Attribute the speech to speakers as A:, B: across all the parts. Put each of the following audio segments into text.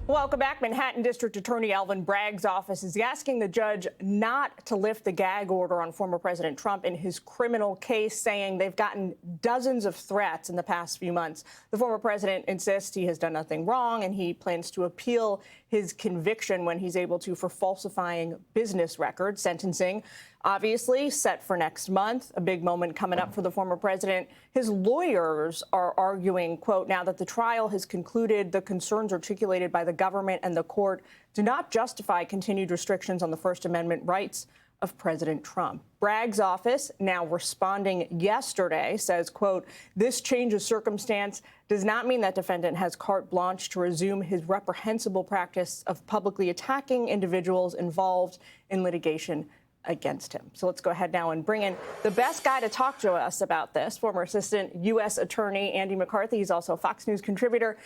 A: Welcome back. Manhattan District Attorney Alvin Bragg's office is asking the judge not to lift the gag order on former President Trump in his criminal case, saying they've gotten dozens of threats in the past few months. The former president insists he has done nothing wrong, and he plans to appeal his conviction when he's able to for falsifying business records. Sentencing, obviously, set for next month. A big moment coming up for the former president. His lawyers are arguing, quote, now that the trial has concluded, the concerns articulated by the government and the court do not justify continued restrictions on the First Amendment rights of President Trump. Bragg's office, now responding yesterday, says, quote, this change of circumstance does not mean that defendant has carte blanche to resume his reprehensible practice of publicly attacking individuals involved in litigation against him. So let's go ahead now and bring in the best guy to talk to us about this, former Assistant U.S. Attorney Andy McCarthy. He's also a Fox News contributor.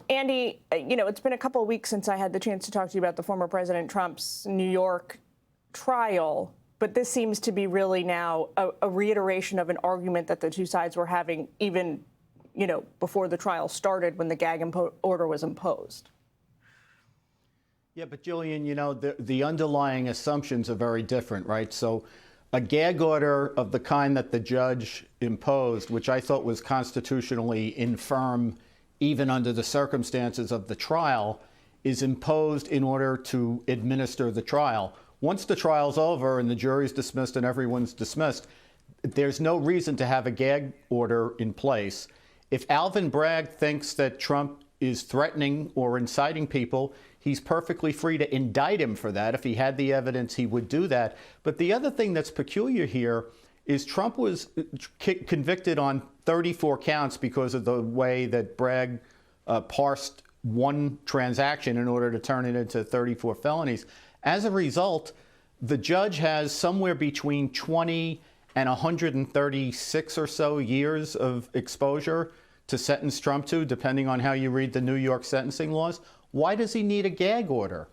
A: Andy, you know, it's been a couple of weeks since I had the chance to talk to you about the former President Trump's New York trial, but this seems to be really now a reiteration of an argument that the two sides were having even, you know, before the trial started when the gag order was imposed.
B: Yeah, but Julian, you know, the underlying assumptions are very different, right? So a gag order of the kind that the judge imposed, which I thought was constitutionally infirm even under the circumstances of the trial, is imposed in order to administer the trial. Once the trial's over and the jury's dismissed and everyone's dismissed, there's no reason to have a gag order in place. If Alvin Bragg thinks that Trump is threatening or inciting people, he's perfectly free to indict him for that. If he had the evidence, he would do that. But the other thing that's peculiar here is Trump was convicted on 34 counts because of the way that Bragg parsed one transaction in order to turn it into 34 felonies. As a result, the judge has somewhere between 20 and 136 or so years of exposure to sentence Trump to, depending on how you read the New York sentencing laws. Why does he need a gag order?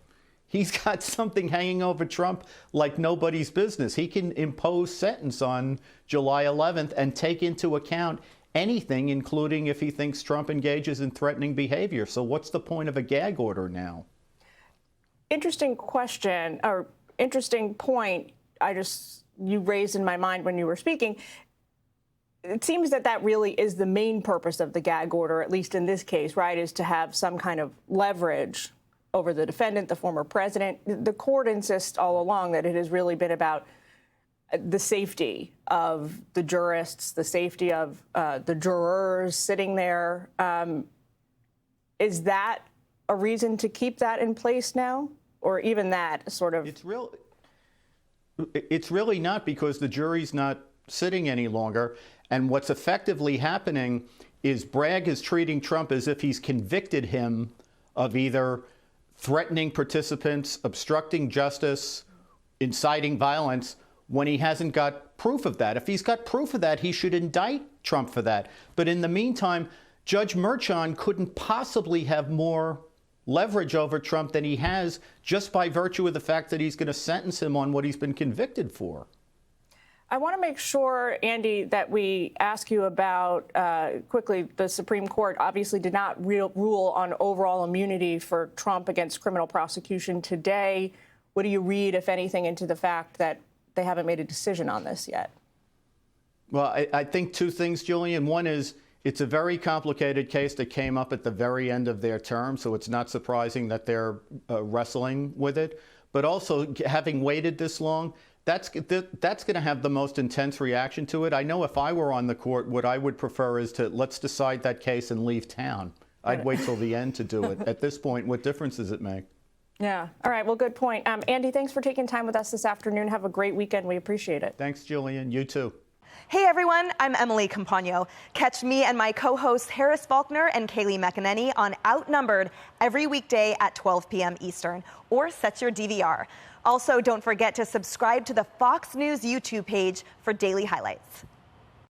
B: He's got something hanging over Trump like nobody's business. He can impose sentence on July 11th and take into account anything, including if he thinks Trump engages in threatening behavior. So what's the point of a gag order now?
A: Interesting question, or interesting point you raised in my mind when you were speaking. It seems that that really is the main purpose of the gag order, at least in this case, right, is to have some kind of leverage over the defendant, the former president. The court insists all along that it has really been about the safety of the jurists, the safety of the jurors sitting there. Is that a reason to keep that in place now? Or even that sort of...
B: It's really not, because the jury's not sitting any longer. And what's effectively happening is Bragg is treating Trump as if he's convicted him of either threatening participants, obstructing justice, inciting violence, when he hasn't got proof of that. If he's got proof of that, he should indict Trump for that. But in the meantime, Judge Merchan couldn't possibly have more leverage over Trump than he has, just by virtue of the fact that he's going to sentence him on what he's been convicted for.
A: I want to make sure, Andy, that we ask you about, quickly, the Supreme Court obviously did not rule on overall immunity for Trump against criminal prosecution today. What do you read, if anything, into the fact that they haven't made a decision on this yet?
B: Well, I think two things, Julian. One is it's a very complicated case that came up at the very end of their term, so it's not surprising that they're wrestling with it. But also, having waited this long, that's going to have the most intense reaction to it. I know if I were on the court, what I would prefer is to let's decide that case and leave town. I'd wait till the end to do it. At this point, what difference does it make?
A: Yeah. All right. Well, good point. Andy, thanks for taking time with us this afternoon. Have a great weekend. We appreciate it.
B: Thanks, Julian. You too.
C: Hey everyone, I'm Emily Campagno. Catch me and my co-hosts Harris Faulkner and Kaylee McEnany on Outnumbered every weekday at 12 p.m. Eastern, or set your DVR. Also, don't forget to subscribe to the Fox News YouTube page for daily highlights.